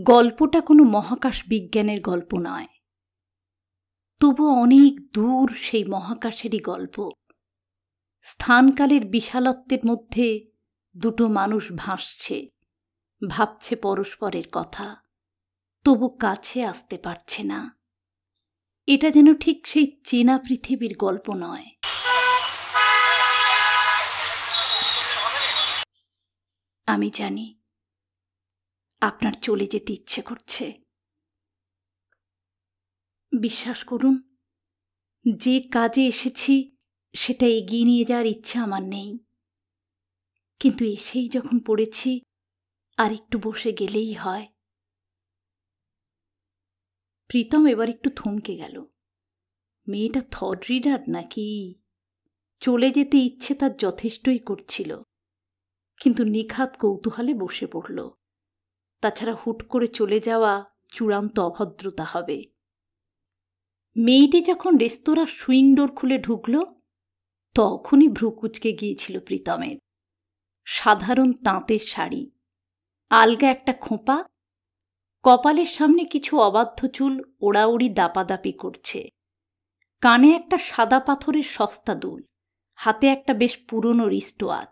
গল্পটা কোনো মহাকাশ বিজ্ঞানের গল্প নয়, তবু অনেক দূর সেই মহাকাশেরই গল্প। স্থানকালের বিশালত্বের মধ্যে দুটো মানুষ ভাসছে, ভাবছে পরস্পরের কথা, তবু কাছে আসতে পারছে না। এটা যেন ঠিক সেই চেনা পৃথিবীর গল্প নয়। আমি জানি আপনার চলে যেতে ইচ্ছে করছে। বিশ্বাস করুন, যে কাজে এসেছি সেটা এগিয়ে নিয়ে যাওয়ার ইচ্ছা আমার নেই, কিন্তু এসেই যখন পড়েছি আর একটু বসে গেলেই হয়। প্রীতম এবার একটু থমকে গেল। মেয়েটা থট রিডার নাকি? চলে যেতে ইচ্ছে তার যথেষ্টই করছিল, কিন্তু নিখাত কৌতূহলে বসে পড়ল। তাছাড়া হুট করে চলে যাওয়া চূড়ান্ত অভদ্রতা হবে। মেয়েটি যখন রেস্তোরাঁর সুইং ডোর খুলে ঢুকল, তখনই ভ্রু কুঁচকে গিয়েছিল প্রীতমের। সাধারণ তাঁতের শাড়ি, আলগা একটা খোঁপা, কপালের সামনে কিছু অবাধ্য চুল ওড়াউড়ি দাপাদাপি করছে। কানে একটা সাদা পাথরের সস্তা দুল, হাতে একটা বেশ পুরনো রিস্টওয়াচ।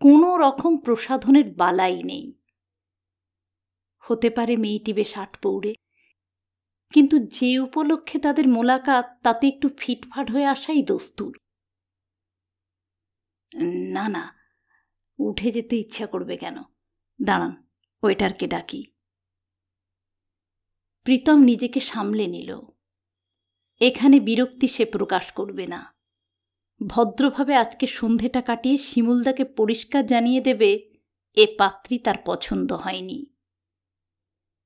কোনো রকম প্রসাধনের বালাই নেই। হতে পারে মেয়েটি বেশ আটপৌড়ে, কিন্তু যে উপলক্ষে তাদের মোলাকাত তাতে একটু ফিটফাট হয়ে আসাই দস্তুর। না না, উঠে যেতে ইচ্ছা করবে কেন? দাঁড়ান, ওয়েটারকে ডাকি। প্রীতম নিজেকে সামলে নিল। এখানে বিরক্তি সে প্রকাশ করবে না। ভদ্রভাবে আজকে সন্ধেটা কাটিয়ে শিমুলদাকে পরিষ্কার জানিয়ে দেবে এ পাত্রী তার পছন্দ হয়নি।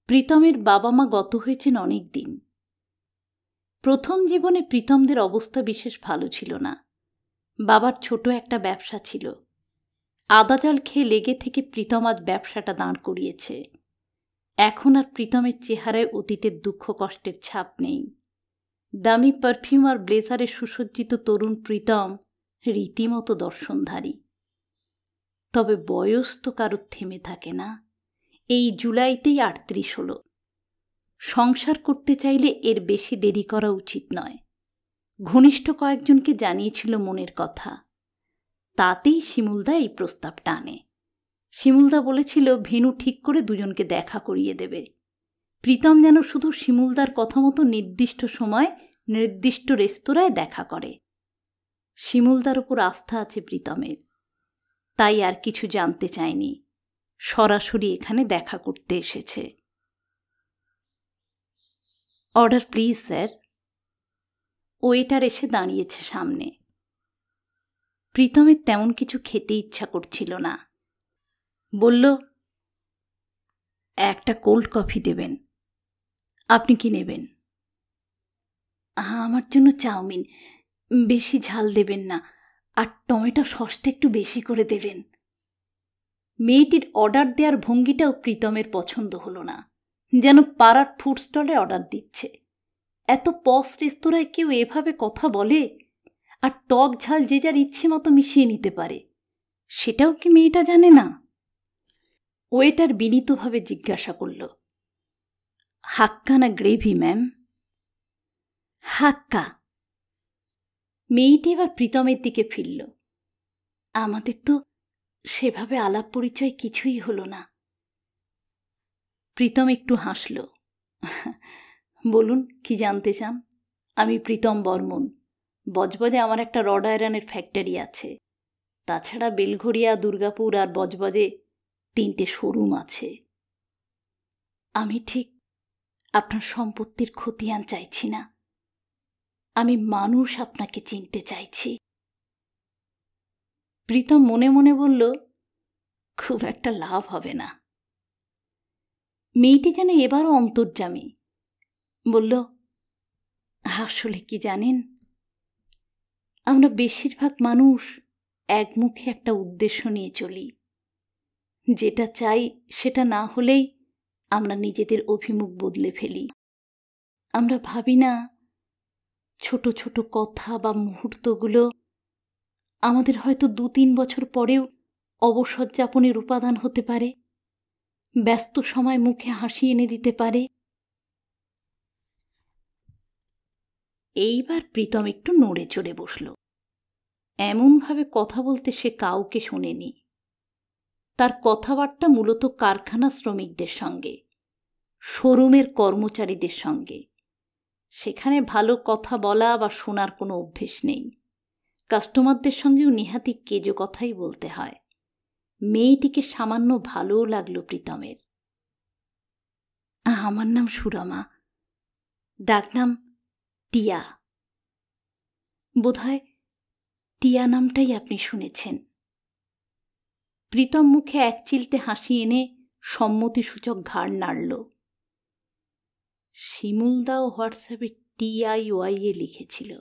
প্রীতমের বাবা মা গত হয়েছেন অনেক দিন। প্রথম জীবনে প্রীতমদের অবস্থা বিশেষ ভালো ছিল না। বাবার ছোট একটা ব্যবসা ছিল। আদা জল খেয়ে লেগে থেকে প্রীতম আজ ব্যবসাটা দাঁড় করিয়েছে। এখন আর প্রীতমের চেহারায় অতীতের দুঃখ কষ্টের ছাপ নেই। দামি পারফিউম আর ব্লেজারে সুসজ্জিত তরুণ প্রীতম রীতিমতো দর্শনধারী। তবে বয়স তো কারোর থেমে থাকে না। এই জুলাইতেই 38 হলো। সংসার করতে চাইলে এর বেশি দেরি করা উচিত নয়। ঘনিষ্ঠ কয়েকজনকে জানিয়েছিল মনের কথা। তাতেই শিমুলদা এই প্রস্তাবটা আনে। শিমুলদা বলেছিল ভেন্যু ঠিক করে দুজনকে দেখা করিয়ে দেবে। প্রীতম যেন শুধু শিমুলদার কথা মতো নির্দিষ্ট সময় নির্দিষ্ট রেস্তোরাঁয় দেখা করে। শিমুলদার ওপর আস্থা আছে প্রীতমের, তাই আর কিছু জানতে চায়নি। সরাসরি এখানে দেখা করতে এসেছে। Order please sir. ওয়েটার এসে দাঁড়িয়েছে সামনে। প্রীতমের তেমন কিছু খেতে ইচ্ছা করছিল না। বলল, একটা কোল্ড কফি দেবেন। আপনি কি নেবেন? আমার জন্য চাউমিন, বেশি ঝাল দেবেন না, আর টমেটো সসটা একটু বেশি করে দেবেন। মেয়েটির অর্ডার দেওয়ার ভঙ্গিটাও প্রীতমের পছন্দ হলো না, যেন পাড়ার ফুড স্টলে অর্ডার দিচ্ছে। এত পশ রেস্তোরাঁয় কেউ এভাবে কথা বলে? আর টক ঝাল যে যার ইচ্ছে মতো মিশিয়ে নিতে পারে, সেটাও কি মেয়েটা জানে না? ওয়েটার বিনীতভাবে জিজ্ঞাসা করল, হাক্কা না গ্রেভি ম্যাম? হাক্কা। মেয়েটি এবার প্রীতমের দিকে ফিরল। আমাদের তো সেভাবে আলাপ পরিচয় কিছুই হলো না। প্রীতম একটু হাসল। বলুন, কি জানতে চান? আমি প্রীতম বর্মন। বজবজে আমার একটা রড আয়রনের ফ্যাক্টরি আছে। তাছাড়া বেলঘড়িয়া, দুর্গাপুর আর বজবজে 3টে শোরুম আছে। আমি ঠিক আপনার সম্পত্তির খতিয়ান চাইছি না। আমি মানুষ আপনাকে চিনতে চাইছি। প্রীতম মনে মনে বলল, খুব একটা লাভ হবে না। মেয়েটি যেন এবারও অন্তর্যামী। বলল, আসলে কি জানেন, আমরা বেশিরভাগ মানুষ একমুখী একটা উদ্দেশ্য নিয়ে চলি। যেটা চাই সেটা না হলেই আমরা নিজেদের অভিমুখ বদলে ফেলি। আমরা ভাবি না ছোট ছোট কথা বা মুহূর্তগুলো আমাদের হয়তো 2-3 বছর পরেও অবসর যাপনের উপাদান হতে পারে। ব্যস্ত সময় মুখে হাসি এনে দিতে পারে। এইবার প্রীতম একটু নড়ে চড়ে বসল। এমনভাবে কথা বলতে সে কাউকে শোনেনি। তার কথাবার্তা মূলত কারখানা শ্রমিকদের সঙ্গে, শোরুমের কর্মচারীদের সঙ্গে। সেখানে ভালো কথা বলা বা শোনার কোনো অভ্যেস নেই। কাস্টমারদের সঙ্গেও নেহাতি কেজো কথাই বলতে হয়। মেয়েটিকে সামান্য ভালোও লাগল প্রীতমের। আমার নাম সুরমা, ডাকনাম টিয়া। বোধহয় টিয়া নামটাই আপনি শুনেছেন। প্রীতম মুখে এক চিলতে হাসি এনে সম্মতিসূচক ঘাড় নাড়ল। শিমুলদাও হোয়াটসঅ্যাপে TIYA লিখেছিল,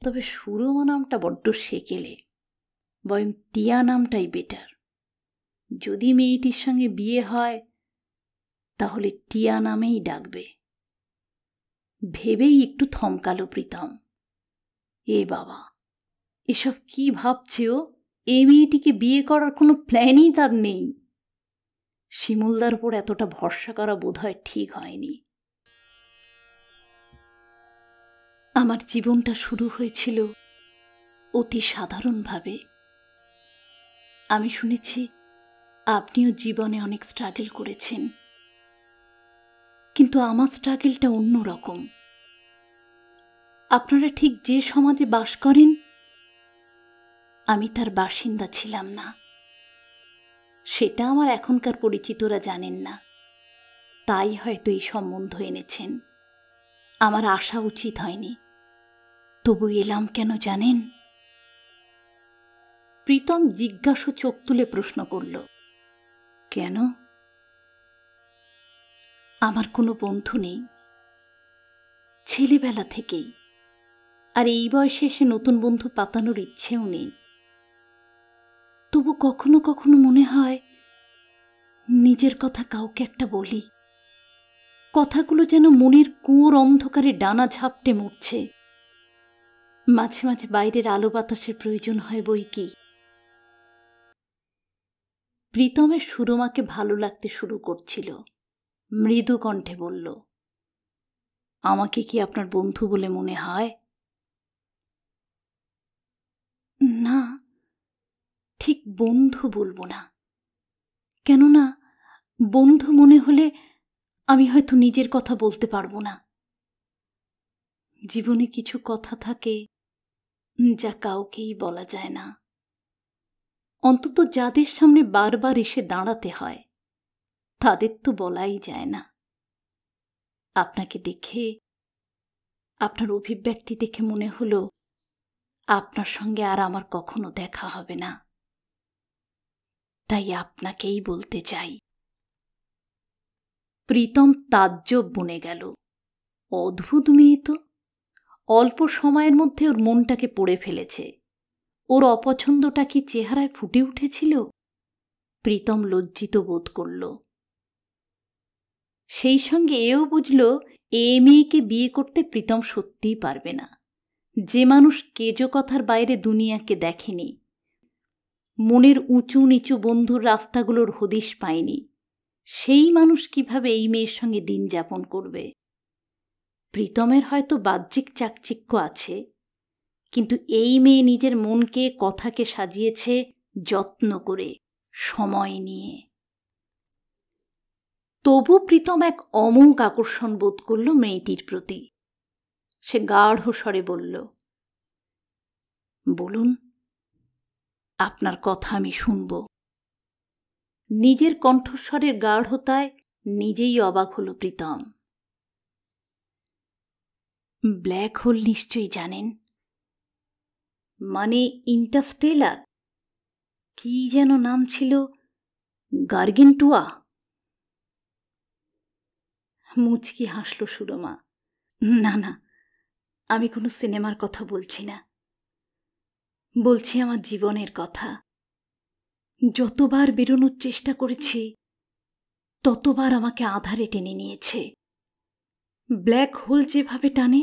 তবে সুরমা নামটা বড্ড সেকেলে। বরং টিয়া নামটাই বেটার। যদি মেয়েটির সঙ্গে বিয়ে হয় তাহলে টিয়া নামেই ডাকবে। ভেবেই একটু থমকালো প্রীতম। এ বাবা, এসব কি ভাবছে ও? এই মেয়েটিকে বিয়ে করার কোনো প্ল্যানই তার নেই। শিমুলদার উপর এতটা ভরসা করা বোধহয় ঠিক হয়নি। আমার জীবনটা শুরু হয়েছিল অতি সাধারণভাবে। আমি শুনেছি আপনিও জীবনে অনেক স্ট্রাগল করেছেন, কিন্তু আমার স্ট্রাগলটা অন্যরকম। আপনারা ঠিক যে সমাজে বাস করেন, আমি তার বাসিন্দা ছিলাম না। সেটা আমার এখনকার পরিচিতরা জানেন না, তাই হয়তো এই সম্বন্ধ এনেছেন। আমার আসা উচিত হয়নি, তবু এলাম কেন জানেন? প্রীতম জিজ্ঞাসু চোখ তুলে প্রশ্ন করল, কেন? আমার কোনো বন্ধু নেই ছেলেবেলা থেকেই, আর এই বয়সে এসে নতুন বন্ধু পাতানোর ইচ্ছেও নেই। তবু কখনো কখনো মনে হয় নিজের কথা কাউকে একটা বলি। কথাগুলো যেন মনের কুয়োর অন্ধকারে ডানা ঝাপটে মরছে। মাঝে মাঝে বাইরের আলো বাতাসের প্রয়োজন হয় বই কি। প্রীতমের সুরমাকে ভালো লাগতে শুরু করছিল। মৃদু কণ্ঠে বলল, আমাকে কি আপনার বন্ধু বলে মনে হয়? না, ঠিক বন্ধু বলবো না। কেননা বন্ধু মনে হলে আমি হয়তো নিজের কথা বলতে পারবো না। জীবনে কিছু কথা থাকে যা কাউকেই বলা যায় না, অন্তত যাদের সামনে বারবার এসে দাঁড়াতে হয় তাদের তো বলাই যায় না। আপনাকে দেখে, আপনার অভিব্যক্তি দেখে মনে হলো আপনার সঙ্গে আর আমার কখনো দেখা হবে না, তাই আপনাকেই বলতে চাই। প্রীতম তাজ্জব বনে গেল। অদ্ভুত মেয়ে তো, অল্প সময়ের মধ্যে ওর মনটাকে পড়ে ফেলেছে। ওর অপছন্দটা কি চেহারায় ফুটে উঠেছিল? প্রীতম লজ্জিত বোধ করল। সেই সঙ্গে এও বুঝল এ মেয়েকে বিয়ে করতে প্রীতম সত্যিই পারবে না। যে মানুষ কেজো কথার বাইরে দুনিয়াকে দেখেনি, মনের উঁচু নিচু বন্ধুর রাস্তাগুলোর হদিশ পায়নি, সেই মানুষ কিভাবে এই মেয়ের সঙ্গে দিন যাপন করবে? প্রীতমের হয়তো বাহ্যিক চাকচিক্য আছে, কিন্তু এই মেয়ে নিজের মনকে, কথাকে সাজিয়েছে যত্ন করে, সময় নিয়ে। তবু প্রীতম এক অমোঘ আকর্ষণ বোধ করল মেয়েটির প্রতি। সে গাঢ় স্বরে বলল, বলুন, আপনার কথা আমি শুনব। নিজের কণ্ঠস্বরের গাঢ়তায় নিজেই অবাক হল প্রীতম। ব্ল্যাক হোল নিশ্চয়ই জানেন, মানে ইন্টারস্টেলার, কি যেন নাম ছিল, গার্গেন্টুয়া। মুচকি হাসল সুরমা। না না, আমি কোনো সিনেমার কথা বলছি না, বলছি আমার জীবনের কথা। যতবার বেরোনোর চেষ্টা করেছি ততবার আমাকে আঁধারে টেনে নিয়েছে। ব্ল্যাক হোল যেভাবে টানে,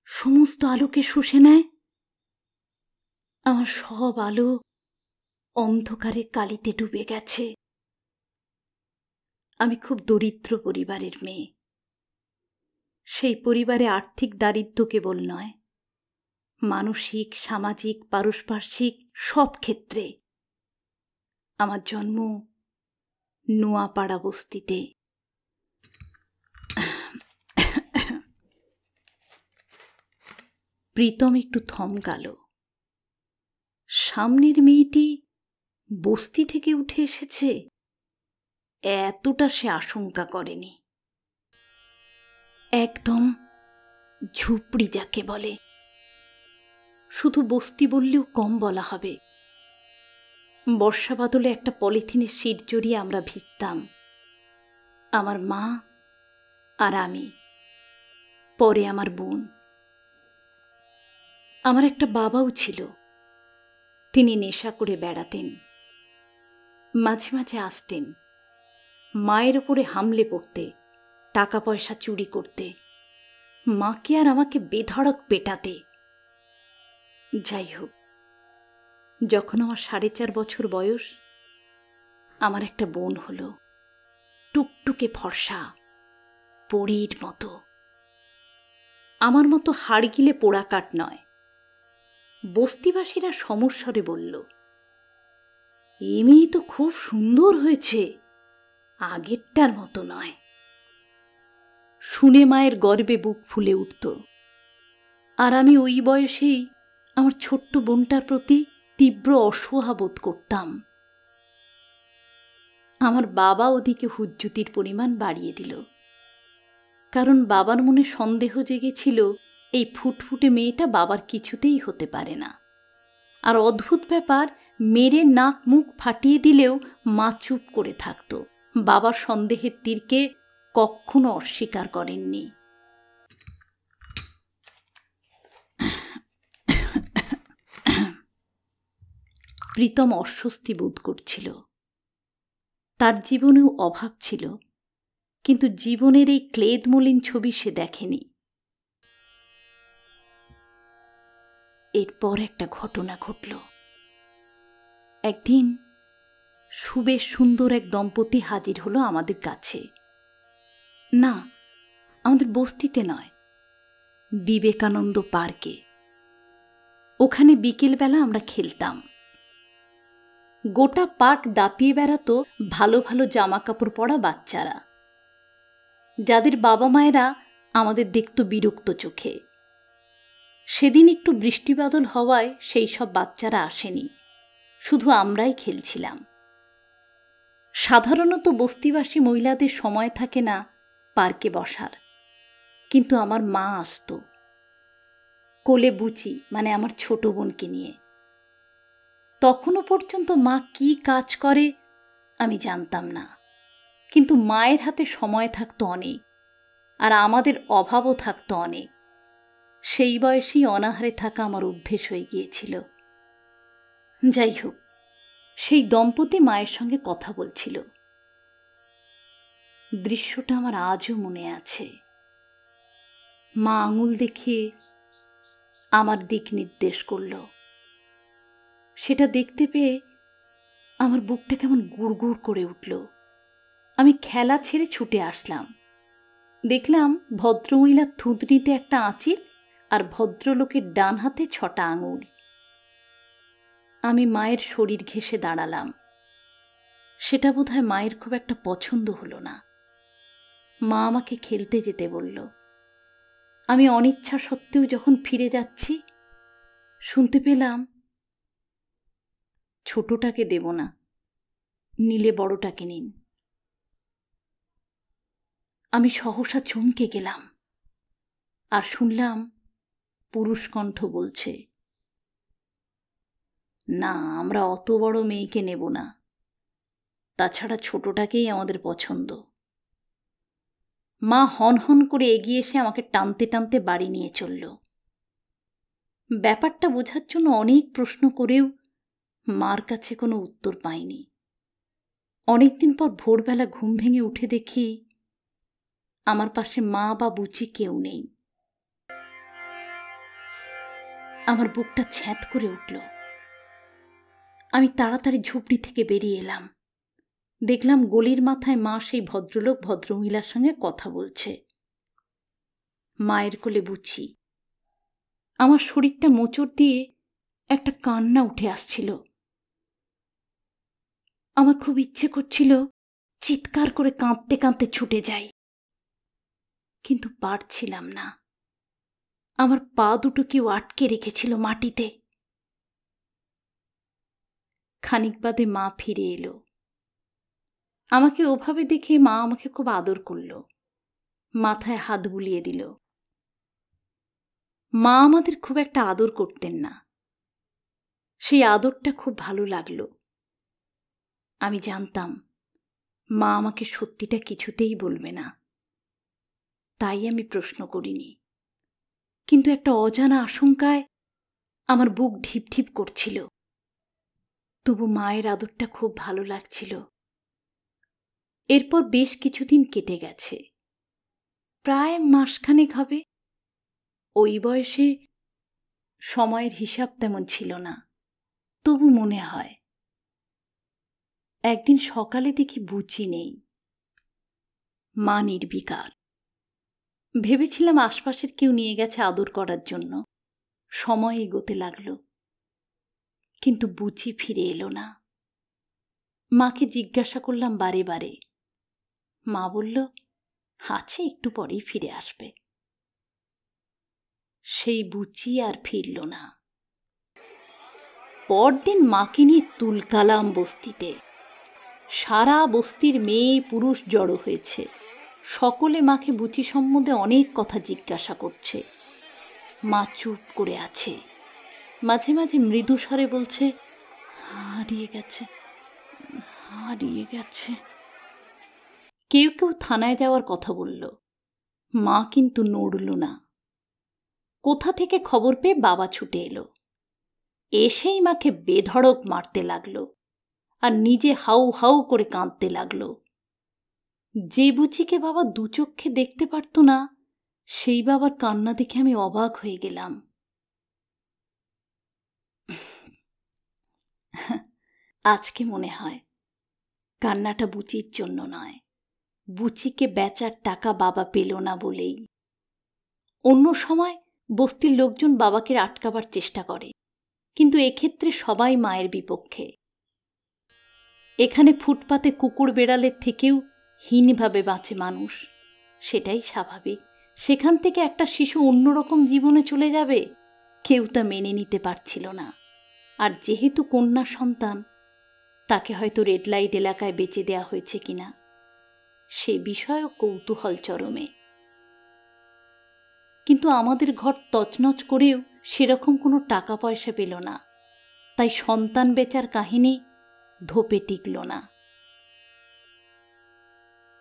সমস্ত আলোকে শুষে নেয়, আমার সব আলো অন্ধকারে কালিতে ডুবে গেছে। আমি খুব দরিদ্র পরিবারের মেয়ে। সেই পরিবারে আর্থিক দারিদ্র্য কেবল নয়, মানসিক, সামাজিক, পারস্পরিক সব ক্ষেত্রে। আমার জন্ম নোয়াপাড়া বস্তিতে। প্রীতম একটু থমকাল। সামনের মেয়েটি বস্তি থেকে উঠে এসেছে, এতটা সে আশঙ্কা করেনি। একদম ঝুপড়ি যাকে বলে, শুধু বস্তি বললেও কম বলা হবে। বর্ষা বাদলে একটা পলিথিনের শীট জড়িয়ে আমরা ভিজতাম, আমার মা আর আমি, পরে আমার বোন। আমার একটা বাবাও ছিল, তিনি নেশা করে বেড়াতেন। মাঝে মাঝে আসতেন, মায়ের ওপরে হামলে পড়তে, টাকা পয়সা চুরি করতে, মাকে আর আমাকে বেধড়ক পেটাতে। যাই হোক, যখন আমার 4.5 বছর বয়স, আমার একটা বোন হলো, টুকটুকে ফর্সা, পরীর মতো। আমার মতো হাড় গিলে পোড়া কাঠ নয়। বস্তিবাসীরা সমস্বরে বলল, এ মেয়ে তো খুব সুন্দর হয়েছে, আগেরটার মতো নয়। শুনে মায়ের গর্বে বুক ফুলে উঠত। আর আমি ওই বয়সেই আমার ছোট্ট বোনটার প্রতি তীব্র অসহায় বোধ করতাম। আমার বাবা ওদিকে হুজ্জুতির পরিমাণ বাড়িয়ে দিল, কারণ বাবার মনে সন্দেহ জেগেছিল এই ফুটফুটে মেয়েটা বাবার কিছুতেই হতে পারে না। আর অদ্ভুত ব্যাপার, মেরে নাক মুখ ফাটিয়ে দিলেও মা চুপ করে থাকত, বাবার সন্দেহের তীরকে কখনো অস্বীকার করেননি। প্রীতম অস্বস্তি বোধ করছিল। তার জীবনেও অভাব ছিল, কিন্তু জীবনের এই ক্লেদ মলিন ছবি সে দেখেনি। এরপর একটা ঘটনা ঘটল। একদিন সুবেশ সুন্দর এক দম্পতি হাজির হলো আমাদের কাছে। না, আমাদের বস্তিতে নয়, বিবেকানন্দ পার্কে। ওখানে বিকেলবেলা আমরা খেলতাম। গোটা পার্ক দাপিয়ে বেড়াতো ভালো ভালো জামা কাপড় পরা বাচ্চারা, যাদের বাবা মায়েরা আমাদের দেখত বিরক্ত চোখে। সেদিন একটু বৃষ্টি বাদল হওয়ায় সেই সব বাচ্চারা আসেনি, শুধু আমরাই খেলছিলাম। সাধারণত বস্তিবাসী মহিলাদের সময় থাকে না পার্কে বসার, কিন্তু আমার মা আসত, কোলে বুচি মানে আমার ছোট বোনকে নিয়ে। তখনও পর্যন্ত মা কি কাজ করে আমি জানতাম না, কিন্তু মায়ের হাতে সময় থাকতো অনেক, আর আমাদের অভাবও থাকতো অনেক। সেই বয়সেই অনাহারে থাকা আমার অভ্যেস হয়ে গিয়েছিল। যাই হোক, সেই দম্পতি মায়ের সঙ্গে কথা বলছিল। দৃশ্যটা আমার আজও মনে আছে। মা আঙুল দেখিয়ে আমার দিক নির্দেশ করল। সেটা দেখতে পেয়ে আমার বুকটা কেমন গুড়গুড় করে উঠল। আমি খেলা ছেড়ে ছুটে আসলাম। দেখলাম ভদ্রমহিলার থুতনিতে একটা আঁচিল আর ভদ্রলোকের ডান হাতে 6টা আঙুল। আমি মায়ের শরীর ঘেঁষে দাঁড়ালাম। সেটা বোধহয় মায়ের খুব একটা পছন্দ হলো না। মা আমাকে খেলতে যেতে বলল। আমি অনিচ্ছা সত্ত্বেও যখন ফিরে যাচ্ছি, শুনতে পেলাম, ছোটটাকে দেব না, নিলে বড়টাকে নিন। আমি সহসা চমকে গেলাম আর শুনলাম পুরুষ কণ্ঠ বলছে, না, আমরা অত বড় মেয়েকে নেব না, তাছাড়া ছোটটাকেই আমাদের পছন্দ। মা হন হন করে এগিয়ে এসে আমাকে টানতে টানতে বাড়ি নিয়ে চলল। ব্যাপারটা বোঝার জন্য অনেক প্রশ্ন করেও মার কাছে কোনো উত্তর পাইনি। অনেকদিন পর ভোরবেলা ঘুম ভেঙে উঠে দেখি আমার পাশে মা বা বুচি কেউ নেই। আমার বুকটা ছ্যাঁত করে উঠল। আমি তাড়াতাড়ি ঝুপড়ি থেকে বেরিয়ে এলাম। দেখলাম গলির মাথায় মা সেই ভদ্রলোক ভদ্রমহিলার সঙ্গে কথা বলছে। মায়ের কোলে বুঝি। আমার শরীরটা মোচড় দিয়ে একটা কান্না উঠে আসছিল। আমার খুব ইচ্ছে করছিল চিৎকার করে কাঁদতে কাঁদতে ছুটে যাই, কিন্তু পারছিলাম না। আমার পা দুটো কেউ আটকে রেখেছিল মাটিতে। খানিক বাদে মা ফিরে এলো। আমাকে ওভাবে দেখে মা আমাকে খুব আদর করল, মাথায় হাত বুলিয়ে দিল। মা আমাদের খুব একটা আদর করতেন না, সেই আদরটা খুব ভালো লাগলো। আমি জানতাম মা আমাকে সত্যিটা কিছুতেই বলবে না, তাই আমি প্রশ্ন করিনি। কিন্তু একটা অজানা আশঙ্কায় আমার বুক ঢিপ ঢিপ করছিল। তবু মায়ের আদরটা খুব ভালো লাগছিল। এরপর বেশ কিছুদিন কেটে গেছে, প্রায় মাসখানেক হবে। ওই বয়সে সময়ের হিসাব তেমন ছিল না, তবু মনে হয়। একদিন সকালে দেখি বুচি নেই, মা নির্বিকার। ভেবেছিলাম আশপাশের কেউ নিয়ে গেছে আদর করার জন্য। সময় এগোতে লাগলো, কিন্তু বুচি ফিরে এলো না। মাকে জিজ্ঞাসা করলাম বারে বারে। মা বলল, আছে, একটু পরেই ফিরে আসবে। সেই বুচি আর ফিরল না। পরদিন মাকে নিয়ে তুলকালাম বস্তিতে। সারা বস্তির মেয়ে পুরুষ জড়ো হয়েছে। সকলে মাকে বুচি সম্বন্ধে অনেক কথা জিজ্ঞাসা করছে। মা চুপ করে আছে, মাঝে মাঝে মৃদু স্বরে বলছে, হারিয়ে গেছে, হারিয়ে গেছে। কেউ কেউ থানায় যাওয়ার কথা বলল, মা কিন্তু নড়ল না। কোথা থেকে খবর পেয়ে বাবা ছুটে এলো, এসেই মাকে বেধড়ক মারতে লাগলো আর নিজে হাউ হাউ করে কাঁদতে লাগলো। যে বুচিকে বাবা দু চক্ষে দেখতে পারত না, সেই বাবার কান্না দেখে আমি অবাক হয়ে গেলাম। আজকে মনে হয় কান্নাটা বুচির জন্য নয়, বুচিকে বেচার টাকা বাবা পেল না বলেই। অন্য সময় বস্তির লোকজন বাবাকে আটকাবার চেষ্টা করে, কিন্তু এক্ষেত্রে সবাই মায়ের বিপক্ষে। এখানে ফুটপাতে কুকুর বেড়ালের থেকেও হীনভাবে বাঁচে মানুষ, সেটাই স্বাভাবিক। সেখান থেকে একটা শিশু অন্যরকম জীবনে চলে যাবে, কেউ তা মেনে নিতে পারছিল না। আর যেহেতু কন্যা সন্তান, তাকে হয়তো রেড লাইট এলাকায় বেচে দেয়া হয়েছে কিনা সে বিষয়েও কৌতূহল চরমে। কিন্তু আমাদের ঘর তছনছ করেও সেরকম কোনো টাকা পয়সা পেল না, তাই সন্তান বেচার কাহিনী ধোপে টিকল না।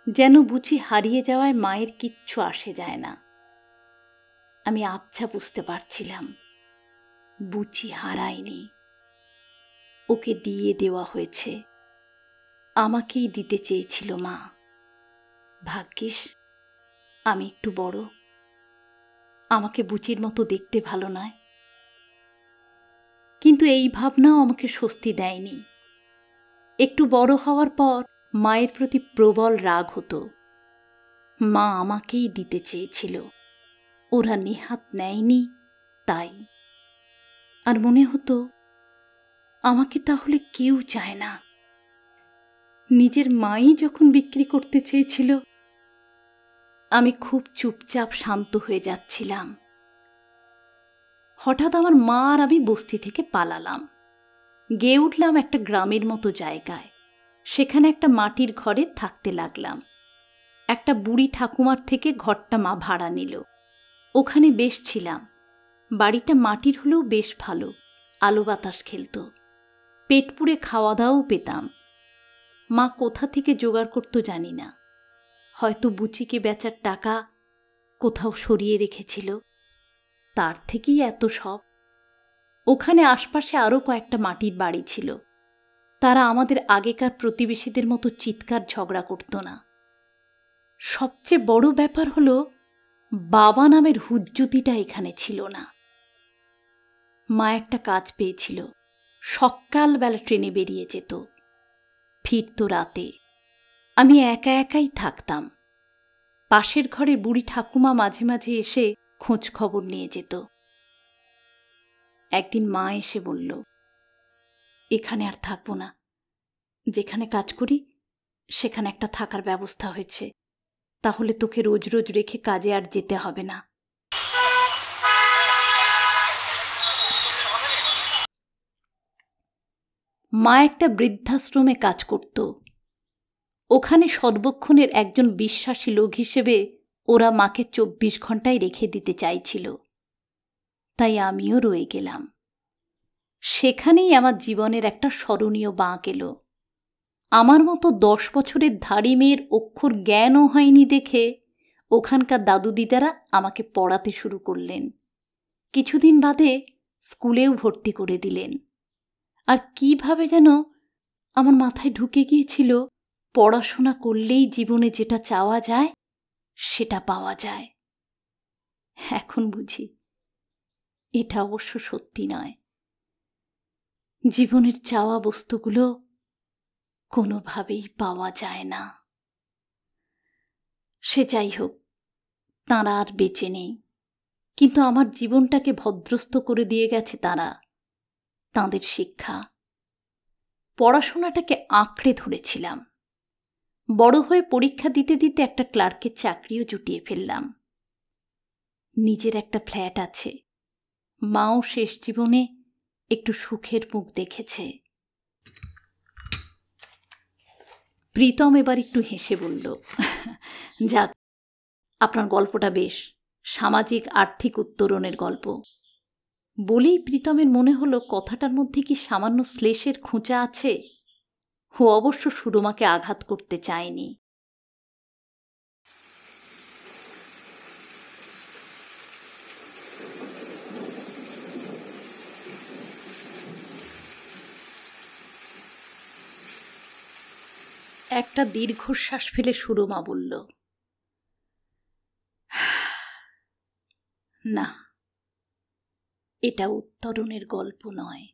যেন বুঝি হারিয়ে যাওয়ায় মায়ের কিচ্ছু আসে যায় না। আমি আবছা বুঝতে পারছিলাম বুচি হারায়নি, ওকে দিয়ে দেওয়া হয়েছে। আমাকেই দিতে চেয়েছিল মা। ভাগ্যিস আমি একটু বড়, আমাকে বুচির মতো দেখতে ভালো নয়। কিন্তু এই ভাবনাও আমাকে স্বস্তি দেয়নি। একটু বড় হওয়ার পর মায়ের প্রতি প্রবল রাগ হতো। মা আমাকেই দিতে চেয়েছিল, ওরা নেহাত নেয়নি তাই। আর মনে হতো আমাকে তাহলে কেউ চায় না। নিজের মাই যখন বিক্রি করতে চেয়েছিল, আমি খুব চুপচাপ শান্ত হয়ে যাচ্ছিলাম। হঠাৎ আমার মা আর আমি বস্তি থেকে পালালাম, গিয়ে উঠলাম একটা গ্রামের মতো জায়গায়। সেখানে একটা মাটির ঘরে থাকতে লাগলাম। একটা বুড়ি ঠাকুমার থেকে ঘরটা মা ভাড়া নিল। ওখানে বেশ ছিলাম। বাড়িটা মাটির হলেও বেশ ভালো, আলো বাতাস খেলত। পেট পুড়ে খাওয়া দাওয়াও পেতাম। মা কোথা থেকে জোগাড় করতো জানি না, হয়তো বুচিকে বেচার টাকা কোথাও সরিয়ে রেখেছিল, তার থেকেই এত সব। ওখানে আশপাশে আরও কয়েকটা মাটির বাড়ি ছিল। তারা আমাদের আগেকার প্রতিবেশীদের মতো চিৎকার ঝগড়া করত না। সবচেয়ে বড় ব্যাপার হলো বাবা নামের হুজ্জুতিটা এখানে ছিল না। মা একটা কাজ পেয়েছিল, সকালবেলা ট্রেনে বেরিয়ে যেত, ফিরত রাতে। আমি একা একাই থাকতাম। পাশের ঘরে বুড়ি ঠাকুমা মাঝে মাঝে এসে খোঁজ খবর নিয়ে যেত। একদিন মা এসে বলল, এখানে আর থাকবো না, যেখানে কাজ করি সেখানে একটা থাকার ব্যবস্থা হয়েছে, তাহলে তোকে রোজ রোজ রেখে কাজে আর যেতে হবে না। মা একটা বৃদ্ধাশ্রমে কাজ করত। ওখানে সর্বক্ষণের একজন বিশ্বাসী লোক হিসেবে ওরা মাকে 24 ঘন্টায় রেখে দিতে চাইছিল। তাই আমিও রয়ে গেলাম। সেখানেই আমার জীবনের একটা স্মরণীয় বাঁক এলো। আমার মতো 10 বছরের ধাড়ি মেয়ের অক্ষর জ্ঞানও হয়নি দেখে ওখানকার দাদু দিদারা আমাকে পড়াতে শুরু করলেন। কিছুদিন বাদে স্কুলেও ভর্তি করে দিলেন। আর কিভাবে যেন আমার মাথায় ঢুকে গিয়েছিল, পড়াশোনা করলেই জীবনে যেটা চাওয়া যায় সেটা পাওয়া যায়। এখন বুঝি এটা অবশ্য সত্যি নয়। জীবনের চাওয়া বস্তুগুলো কোনোভাবেই পাওয়া যায় না। সে যাই হোক, তাঁরা আর বেঁচে নেই, কিন্তু আমার জীবনটাকে ভদ্রস্ত করে দিয়ে গেছে তাঁরা। তাঁদের শিক্ষা। পড়াশোনাটাকে আঁকড়ে ধরেছিলাম। বড় হয়ে পরীক্ষা দিতে দিতে একটা ক্লার্কের চাকরিও জুটিয়ে ফেললাম। নিজের একটা ফ্ল্যাট আছে। মাও শেষ জীবনে একটু সুখের মুখ দেখেছে। প্রীতম এবার একটু হেসে বলল, যাক, আপনার গল্পটা বেশ সামাজিক আর্থিক উত্তরণের গল্প। বলেই প্রীতমের মনে হলো কথাটার মধ্যে কি সামান্য শ্লেষের খোঁচা আছে। ও অবশ্য সুরমাকে আঘাত করতে চায়নি। একটা দীর্ঘশ্বাস ফেলে সুরমা বলল, না, এটা উত্তরণের গল্প নয়,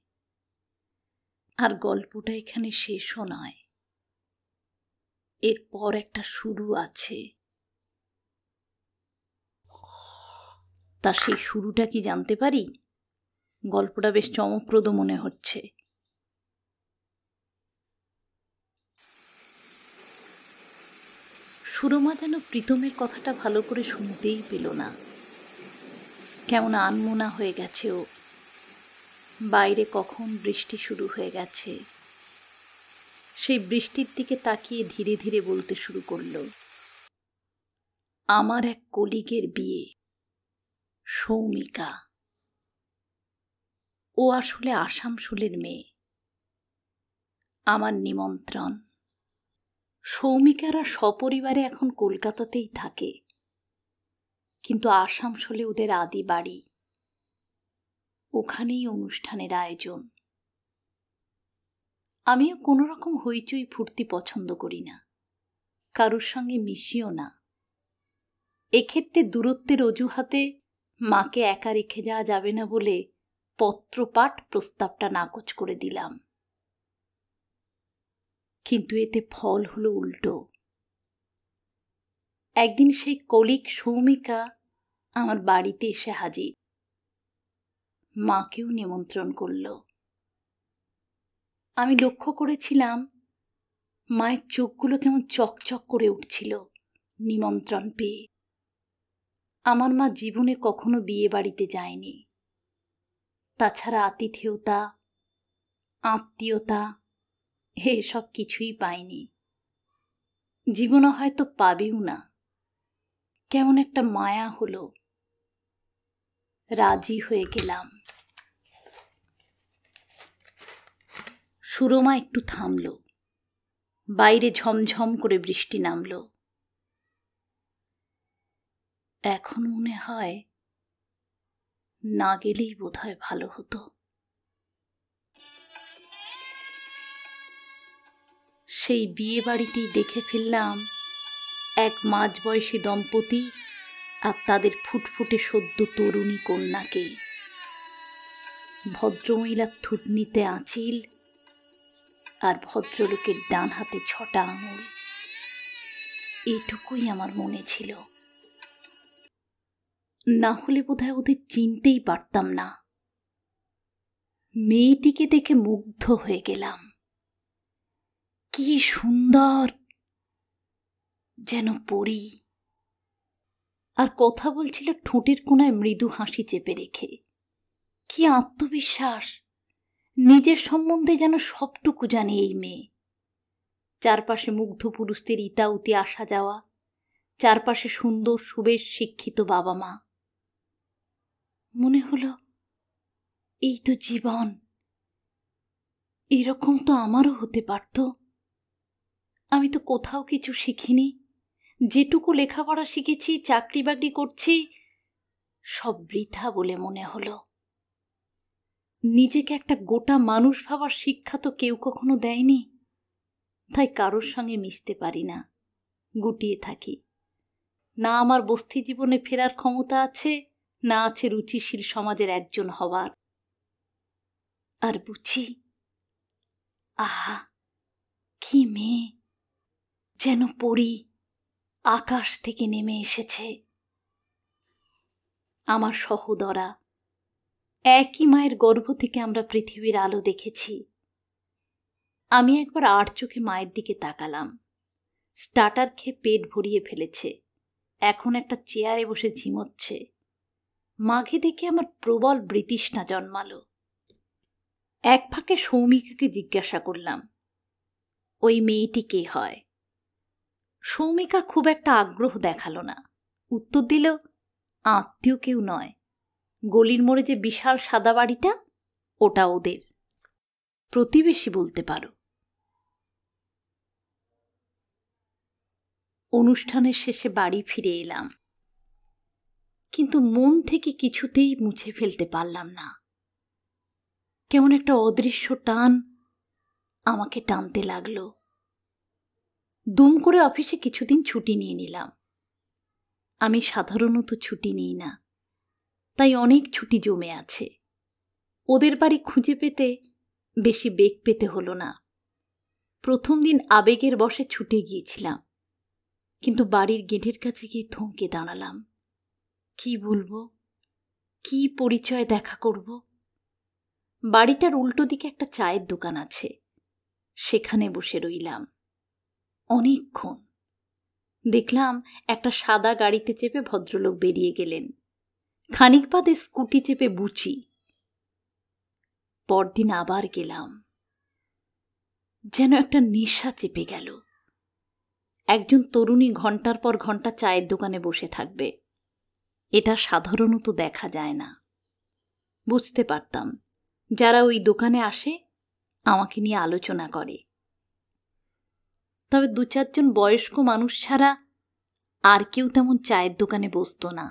আর গল্পটা এখানে শেষও নয়। এরপর একটা শুরু আছে। তা সেই শুরুটা কি জানতে পারি? গল্পটা বেশ চমকপ্রদ মনে হচ্ছে। সুরমা যেন প্রীতমের কথাটা ভালো করে শুনতেই পেল না। কেমন আনমনা হয়ে গেছে ও। বাইরে কখন বৃষ্টি শুরু হয়ে গেছে। সেই বৃষ্টির দিকে তাকিয়ে ধীরে ধীরে বলতে শুরু করল, আমার এক কলিগের বিয়ে, সৌমিকা। ও আসলে আসানসোলের মেয়ে। আমার নিমন্ত্রণ। সৌমিকারা সপরিবারে এখন কলকাতাতেই থাকে, কিন্তু আসানসোলে ওদের আদি বাড়ি। ওখানেই অনুষ্ঠানের আয়োজন। আমিও কোনো রকম হইচই ফুর্তি পছন্দ করি না, কারোর সঙ্গে মিশিও না। এক্ষেত্রে দূরত্বের অজুহাতে মাকে একা রেখে যাওয়া যাবে না বলে পত্রপাঠ প্রস্তাবটা নাকচ করে দিলাম। কিন্তু এতে ফল হলো উল্টো। একদিন সেই কলিগ সৌমিকা আমার বাড়িতে এসে হাজির। মাকেও নিমন্ত্রণ করল। আমি লক্ষ্য করেছিলাম মায়ের চোখগুলো কেমন চকচক করে উঠছিল নিমন্ত্রণ পেয়ে। আমার মা জীবনে কখনো বিয়ে বাড়িতে যায়নি। তাছাড়া আতিথেয়তা, আত্মীয়তা এসব কিছুই পায়নি। জীবনে হয়তো পাবেও না। কেমন একটা মায়া হলো। রাজি হয়ে গেলাম। সুরমা একটু থামল। বাইরে ঝমঝম করে বৃষ্টি নামল। এখন মনে হয় না গেলেই বোধহয় ভালো হতো। সেই বিয়ে বাড়িতেই দেখে ফেললাম এক মাঝবয়সী দম্পতি আর তাদের ফুটফুটে সদ্য তরুণী কন্যাকে। ভদ্রমহিলার থুতনিতে আঁচিল আর ভদ্রলোকের ডান হাতে 6টা আঙুল। এটুকুই আমার মনে ছিল। না হলে বোধহয় ওদের চিনতেই পারতাম না। মেয়েটিকে দেখে মুগ্ধ হয়ে গেলাম। কি সুন্দর, যেন পরী। আর কথা বলছিল ঠোঁটের কোণায় মৃদু হাসি চেপে রেখে। কি আত্মবিশ্বাস! নিজের সম্বন্ধে যেন সবটুকু জানে এই মেয়ে। চারপাশে মুগ্ধ পুরুষদের ইতাউতি আসা যাওয়া, চারপাশে সুন্দর সুবেশ শিক্ষিত বাবা মা। মনে হলো এই তো জীবন, এরকম তো আমারও হতে পারত। আমি তো কোথাও কিছু শিখিনি, যেটুকু লেখাপড়া শিখেছি, চাকরি বাকরি করছি, সব বৃথা বলে মনে হলো। নিজেকে একটা গোটা মানুষ ভাবার শিক্ষা তো কেউ কখনো দেয়নি, তাই কারোর সঙ্গে মিশতে পারি না, গুটিয়ে থাকি। না আমার বস্তি জীবনে ফেরার ক্ষমতা আছে, না আছে রুচিশীল সমাজের একজন হবার। আর বুঝি, আহা কি মেয়ে, যেন পরী আকাশ থেকে নেমে এসেছে। আমার সহোদরা, একই মায়ের গর্ভ থেকে আমরা পৃথিবীর আলো দেখেছি। আমি একবার আর চোখে মায়ের দিকে তাকালাম। স্টার্টার খেয়ে পেট ভরিয়ে ফেলেছে, এখন একটা চেয়ারে বসে ঝিমোচ্ছে। মাঘে দেখে আমার প্রবল বৃতৃষ্ণা জন্মালো। এক ফাঁকে সৌমিকাকে জিজ্ঞাসা করলাম, ওই মেয়েটি কে হয়? সৌমিকা খুব একটা আগ্রহ দেখালো না। উত্তর দিল, আত্মীয় কেউ নয়, গলির মোড়ে যে বিশাল সাদা বাড়িটা, ওটা ওদের। প্রতিবেশী বলতে পারো। অনুষ্ঠানের শেষে বাড়ি ফিরে এলাম, কিন্তু মন থেকে কিছুতেই মুছে ফেলতে পারলাম না। কেমন একটা অদৃশ্য টান আমাকে টানতে লাগলো। দুম করে অফিসে কিছুদিন ছুটি নিয়ে নিলাম। আমি সাধারণত ছুটি নিই না, তাই অনেক ছুটি জমে আছে। ওদের বাড়ি খুঁজে পেতে বেশি বেগ পেতে হলো না। প্রথম দিন আবেগের বশে ছুটে গিয়েছিলাম, কিন্তু বাড়ির গেটের কাছে গিয়ে থমকে দাঁড়ালাম। কি বলবো, কি পরিচয় দেখা করব? বাড়িটার উল্টো দিকে একটা চায়ের দোকান আছে, সেখানে বসে রইলাম অনেকক্ষণ। দেখলাম একটা সাদা গাড়িতে চেপে ভদ্রলোক বেরিয়ে গেলেন। খানিক বাদে স্কুটি চেপে বুচি। পরদিন আবার গেলাম। যেন একটা নেশা চেপে গেল। একজন তরুণী ঘন্টার পর ঘন্টা চায়ের দোকানে বসে থাকবে, এটা সাধারণত দেখা যায় না। বুঝতে পারতাম যারা ওই দোকানে আসে আমাকে নিয়ে আলোচনা করে, তবে 2-4 বয়স্ক মানুষ ছাড়া আর কেউ তেমন চায়ের দোকানে বসতো না।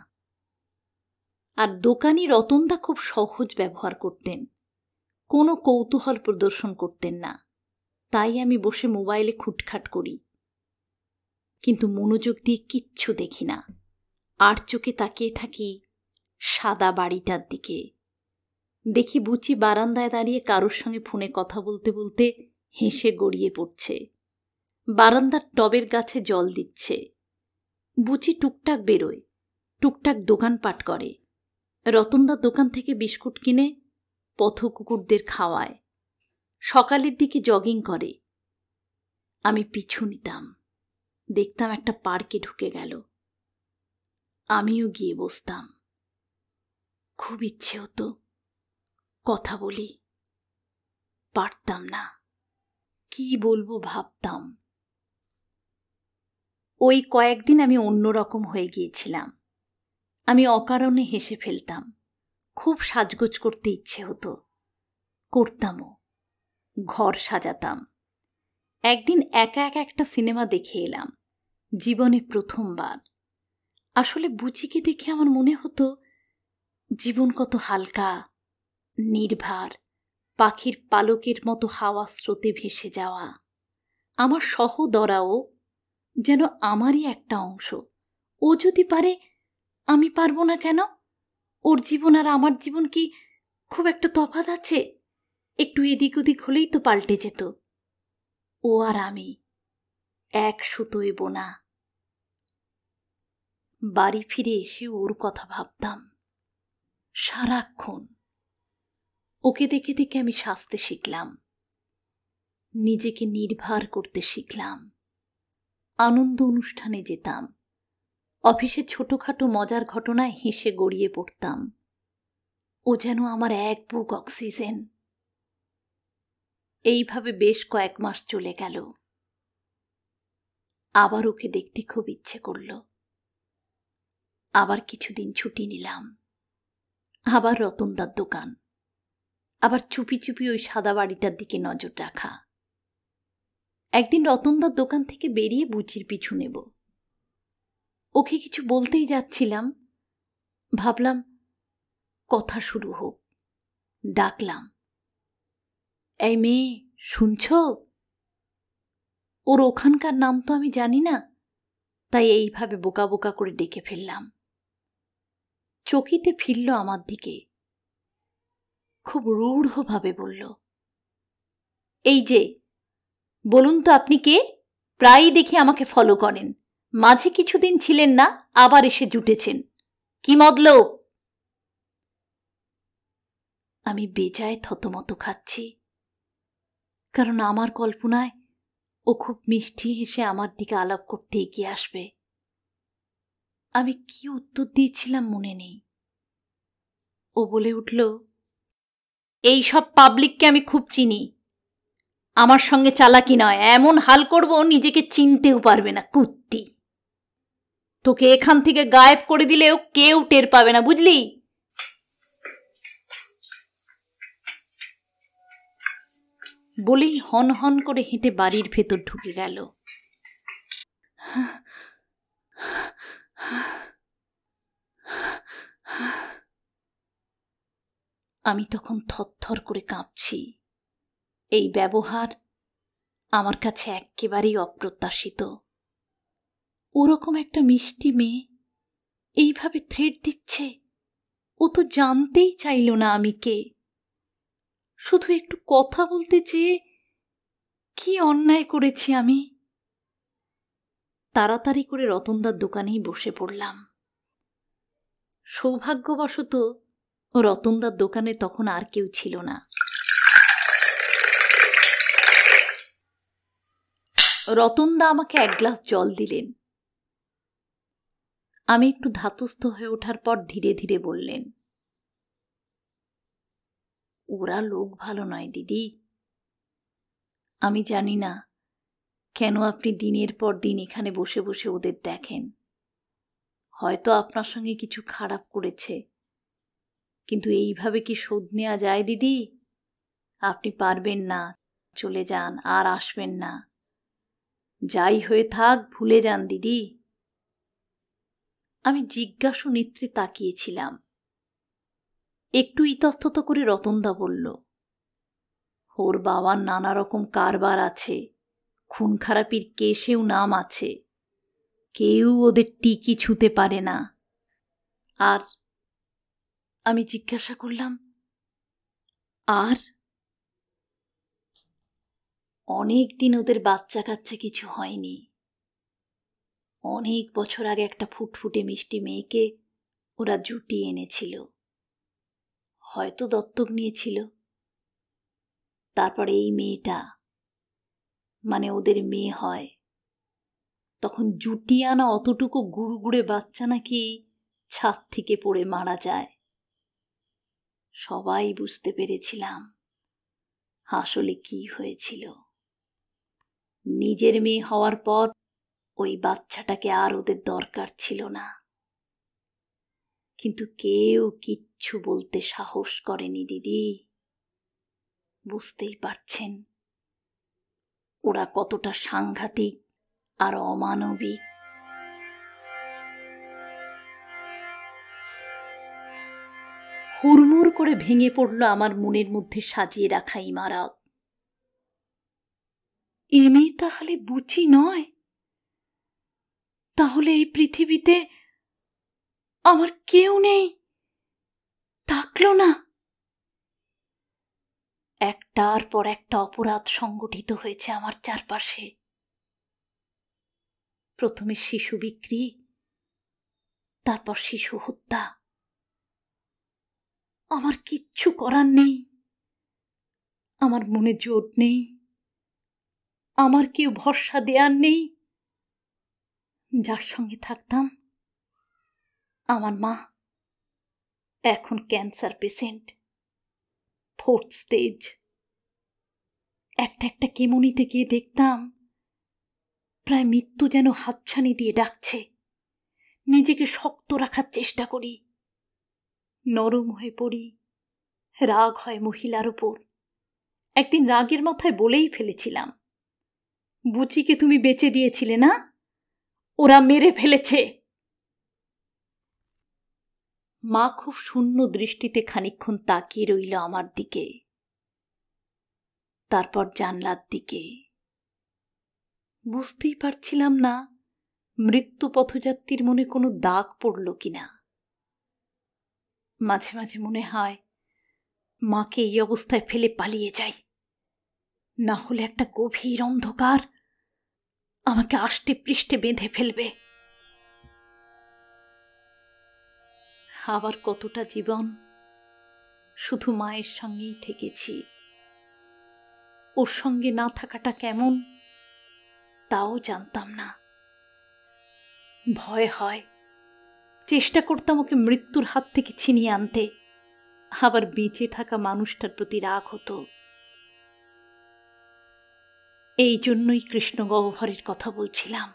আর দোকানি রতনদা খুব সহজ ব্যবহার করতেন, কোনো কৌতূহল প্রদর্শন করতেন না। তাই আমি বসে মোবাইলে খুটখাট করি, কিন্তু মনোযোগ দিয়ে কিচ্ছু দেখি না। আর চোখে তাকিয়ে থাকি সাদা বাড়িটার দিকে। দেখি বুচি বারান্দায় দাঁড়িয়ে কারোর সঙ্গে ফোনে কথা বলতে বলতে হেসে গড়িয়ে পড়ছে। বারান্দার টবের গাছে জল দিচ্ছে। বুচি টুকটাক বেরোয়, টুকটাক দোকানপাট করে। রতনদার দোকান থেকে বিস্কুট কিনে পথ কুকুরদের খাওয়ায়। সকালের দিকে জগিং করে। আমি পিছু নিতাম, দেখতাম একটা পার্কে ঢুকে গেল। আমিও গিয়ে বসতাম। খুব ইচ্ছে হতো কথা বলি, পারতাম না। কি বলবো ভাবতাম। ওই কয়েকদিন আমি অন্যরকম হয়ে গিয়েছিলাম। আমি অকারণে হেসে ফেলতাম। খুব সাজগোজ করতে ইচ্ছে হতো, করতামও। ঘর সাজাতাম। একদিন একা একা একটা সিনেমা দেখে এলাম, জীবনে প্রথমবার। আসলে বুচিকে দেখে আমার মনে হতো জীবন কত হালকা, নির্ভার, পাখির পালকের মতো হাওয়া স্রোতে ভেসে যাওয়া। আমার সহদরাও যেন আমারই একটা অংশ। ও যদি পারে, আমি পারবো না কেন? ওর জীবন আর আমার জীবন কি খুব একটা তফাৎ আছে? একটু এদিক ওদিক হলেই তো পাল্টে যেত। ও আর আমি এক সুতোয় বোনা, বাড়ি ফিরে এসে ওর কথা ভাবতাম সারাক্ষণ। ওকে দেখে দেখে আমি সাজতে শিখলাম, নিজেকে নির্ভার করতে শিখলাম, আনন্দ অনুষ্ঠানে যেতাম, অফিসে ছোটখাটো মজার ঘটনায় হেসে গড়িয়ে পড়তাম। ও যেন আমার এক বুক অক্সিজেন। এইভাবে বেশ কয়েক মাস চলে গেল। আবার ওকে দেখতে খুব ইচ্ছে করল। আবার কিছুদিন ছুটি নিলাম। আবার রতনদার দোকান, আবার চুপি চুপি ওই সাদা বাড়িটার দিকে নজর রাখা। একদিন রতনদার দোকান থেকে বেরিয়ে বুচির পিছু নেব। ওকে কিছু বলতেই যাচ্ছিলাম, ভাবলাম কথা শুরু হোক। ডাকলাম, এই মেয়ে, শুনছ? ওর ওখানকার নাম তো আমি জানি না, তাই এইভাবে বোকা বোকা করে ডেকে ফেললাম। চকিতে ফিরল আমার দিকে, খুব রূঢ়ভাবে বলল, এই যে, বলুন তো আপনি কে? প্রায়ই দেখি আমাকে ফলো করেন, মাঝে কিছুদিন ছিলেন না, আবার এসে জুটেছেন, কি মতলব? আমি বেজায় থতমত খাচ্ছি, কারণ আমার কল্পনায় ও খুব মিষ্টি হেসে আমার দিকে আলাপ করতে এগিয়ে আসবে। আমি কি উত্তর দিয়েছিলাম মনে নেই। ও বলে উঠল, এই সব পাবলিককে আমি খুব চিনি, আমার সঙ্গে চালাকি নয়, এমন হাল করব নিজেকে চিনতেও পারবে না, কুত্তি। তোকে এখান থেকে গায়েব করে দিলেও কেউ টের পাবে না, বুঝলি? বলেই হন হন করে হেঁটে বাড়ির ভেতর ঢুকে গেল। আমি তখন থরথর করে কাঁপছি। এই ব্যবহার আমার কাছে একেবারেই অপ্রত্যাশিত। ওরকম একটা মিষ্টি মেয়ে এইভাবে থ্রেট দিচ্ছে। ও তো জানতেই চাইল না আমি কে, শুধু একটু কথা বলতে চেয়ে কি অন্যায় করেছি আমি। তাড়াতাড়ি করে রতনদার দোকানেই বসে পড়লাম। সৌভাগ্যবশত রতনদার দোকানে তখন আর কেউ ছিল না। রতনদা আমাকে এক গ্লাস জল দিলেন। আমি একটু ধাতস্থ হয়ে ওঠার পর ধীরে ধীরে বললেন, ওরা লোক ভালো নয় দিদি। আমি জানি না কেন আপনি দিনের পর দিন এখানে বসে বসে ওদের দেখেন। হয়তো আপনার সঙ্গে কিছু খারাপ করেছে, কিন্তু এইভাবে কি শোধ নেওয়া যায় দিদি? আপনি পারবেন না, চলে যান, আর আসবেন না। যাই হয়ে থাক, ভুলে যান দিদি। আমি জিজ্ঞাসু নেত্রে তাকিয়েছিলাম। একটু ইতস্তত করে রতনদা বলল, ওর বাবার নানা রকম কারবার আছে, খুন খারাপির কেসেও নাম আছে, কেউ ওদের টিকি ছুঁতে পারে না। আর আমি জিজ্ঞাসা করলাম, আর? অনেক দিন ওদের বাচ্চা কাচ্চা কিছু হয়নি। অনেক বছর আগে একটা ফুটফুটে মিষ্টি মেয়েকে ওরা জুটিয়ে এনেছিল, হয়তো দত্তক নিয়েছিল। তারপরে এই মেয়েটা, মানে ওদের মেয়ে হয়, তখন জুটিয়ে আনা অতটুকু গুড়গুড়ে বাচ্চা নাকি ছাদ থেকে পড়ে মারা যায়। সবাই বুঝতে পেরেছিলাম আসলে কি হয়েছিল। নিজের মেয়ে হওয়ার পর ওই বাচ্চাটাকে আর ওদের দরকার ছিল না, কিন্তু কেউ কিচ্ছু বলতে সাহস করেনি দিদি। বুঝতেই পারছেন ওরা কতটা সাংঘাতিক আর অমানবিক। হুড়মুড় করে ভেঙে পড়ল আমার মনের মধ্যে সাজিয়ে রাখা ইমারত। এ মেয়ে তাহলে বুচি নয়? তাহলে এই পৃথিবীতে আমার কেউ নেই, থাকলো না। একটার পর একটা অপরাধ সংগঠিত হয়েছে আমার চারপাশে। প্রথমে শিশু বিক্রি, তারপর শিশু হত্যা। আমার কিচ্ছু করার নেই, আমার মনে জোর নেই, আমার কেউ ভরসা দেয়ার নেই। যার সঙ্গে থাকতাম, আমার মা, এখন ক্যান্সার পেশেন্ট, 4th স্টেজ। একটা একটা কেমোনিতে গিয়ে দেখতাম প্রায় মৃত্যু যেন হাতছানি দিয়ে ডাকছে। নিজেকে শক্ত রাখার চেষ্টা করি, নরম হয়ে পড়ি, রাগ হয় মহিলার ওপর। একদিন রাগের মাথায় বলেই ফেলেছিলাম, বুচিকে তুমি বেঁচে দিয়েছিলে না, ওরা মেরে ফেলেছে। মা খুব শূন্য দৃষ্টিতে খানিকক্ষণ তাকিয়ে রইল আমার দিকে, তারপর জানলার দিকে। বুঝতেই পারছিলাম না মৃত্যু পথযাত্রীর মনে কোনো দাগ পড়ল কিনা। মাঝে মাঝে মনে হয় মাকে এই অবস্থায় ফেলে পালিয়ে যাই, না হলে একটা গভীর অন্ধকার আমাকে আষ্টে পৃষ্ঠে বেঁধে ফেলবে। আবার কতটা জীবন শুধু মায়ের সঙ্গেই থেকেছি। ওর সঙ্গে না থাকাটা কেমন তাও জানতাম না। ভয় হয়, চেষ্টা করতাম ওকে মৃত্যুর হাত থেকে ছিনিয়ে আনতে। আবার বেঁচে থাকা মানুষটার প্রতি রাগ হতো। এই জন্যই কৃষ্ণ গহ্বরের কথা বলছিলাম।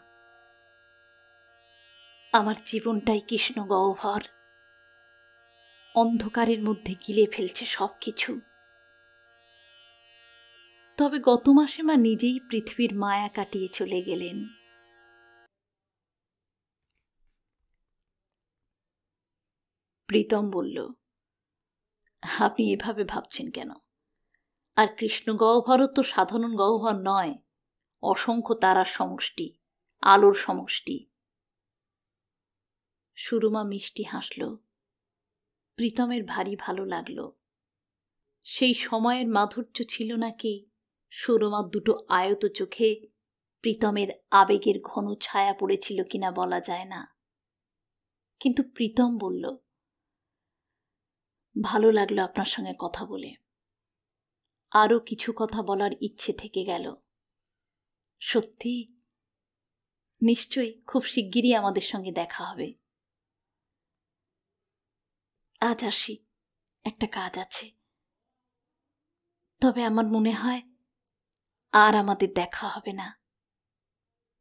আমার জীবনটাই কৃষ্ণ গহ্বর, অন্ধকারের মধ্যে গিলে ফেলছে সব কিছু। তবে গত মাসে মা নিজেই পৃথিবীর মায়া কাটিয়ে চলে গেলেন। প্রীতম বলল, আপনি এভাবে ভাবছেন কেন? আর কৃষ্ণ গহ্বরও তো সাধারণ গহ্বর নয়, অসংখ্য তারার সমষ্টি, আলোর সমষ্টি। সুরমা মিষ্টি হাসল। প্রীতমের ভারী ভালো লাগল। সেই সময়ের মাধুর্য ছিল নাকি সুরমার দুটো আয়ত চোখে প্রীতমের আবেগের ঘন ছায়া পড়েছিল কিনা বলা যায় না। কিন্তু প্রীতম বলল, ভালো লাগলো আপনার সঙ্গে কথা বলে। আরও কিছু কথা বলার ইচ্ছে থেকে গেল। সত্যি? নিশ্চয়ই খুব শিগগিরই আমাদের সঙ্গে দেখা হবে। আজ আসি, একটা কাজ আছে। তবে আমার মনে হয় আর আমাদের দেখা হবে না।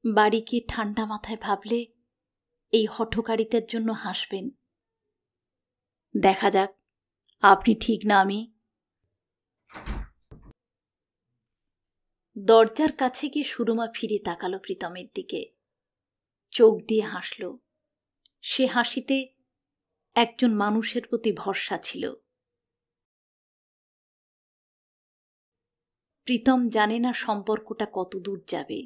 বাড়ি গিয়ে ঠান্ডা মাথায় ভাবলে এই হঠকারিতার জন্য হাসবেন। দেখা যাক, আপনি ঠিক না আমি। দরজার কাছে গিয়ে সুরমা ফিরে তাকালো প্রীতমের দিকে, চোখ দিয়ে হাসল। সে হাসিতে একজন মানুষের প্রতি ভরসা ছিল। প্রীতম জানে না সম্পর্কটা কত দূর যাবে,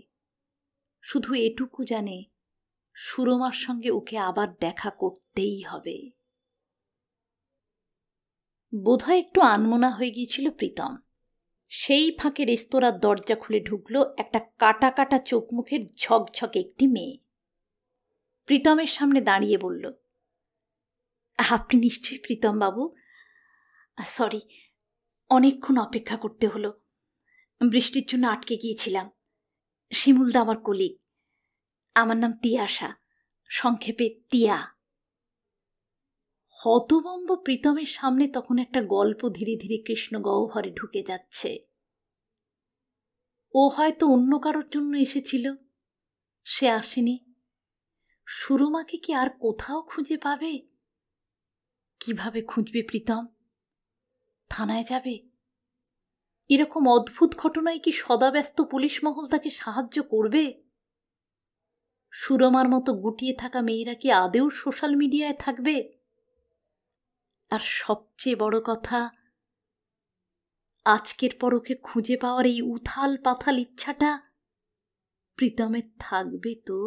শুধু এটুকু জানে সুরমার সঙ্গে ওকে আবার দেখা করতেই হবে। বোধহয় একটু আনমনা হয়ে গিয়েছিল প্রীতম। সেই ফাঁকে রেস্তোরাঁর দরজা খুলে ঢুকল একটা কাটা কাটা চোখ মুখের ঝকঝকে একটি মেয়ে। প্রীতমের সামনে দাঁড়িয়ে বলল, আপনি নিশ্চয়ই প্রীতম বাবু? সরি, অনেকক্ষণ অপেক্ষা করতে হলো, বৃষ্টির জন্য আটকে গিয়েছিলাম। শিমুলদা আমার কলিগ, আমার নাম তিয়াশা, সংক্ষেপে তিয়া। হতভম্ব প্রীতমের সামনে তখন একটা গল্প ধীরে ধীরে কৃষ্ণ গহ্বরে ঢুকে যাচ্ছে। ও হয়তো অন্য কারোর জন্য এসেছিল, সে আসেনি। সুরমাকে কি আর কোথাও খুঁজে পাবে? কিভাবে খুঁজবে প্রীতম? থানায় যাবে? এরকম অদ্ভুত ঘটনায় কি সদাব্যস্ত পুলিশ মহল তাকে সাহায্য করবে? সুরমার মতো গুটিয়ে থাকা মেয়েরা কি আদেও সোশ্যাল মিডিয়ায় থাকবে? আর সবচেয়ে বড় কথা, আজকের পর ওকে খুঁজে পাওয়ার এই উথাল পাথাল ইচ্ছাটা প্রীতমের থাকবে তো?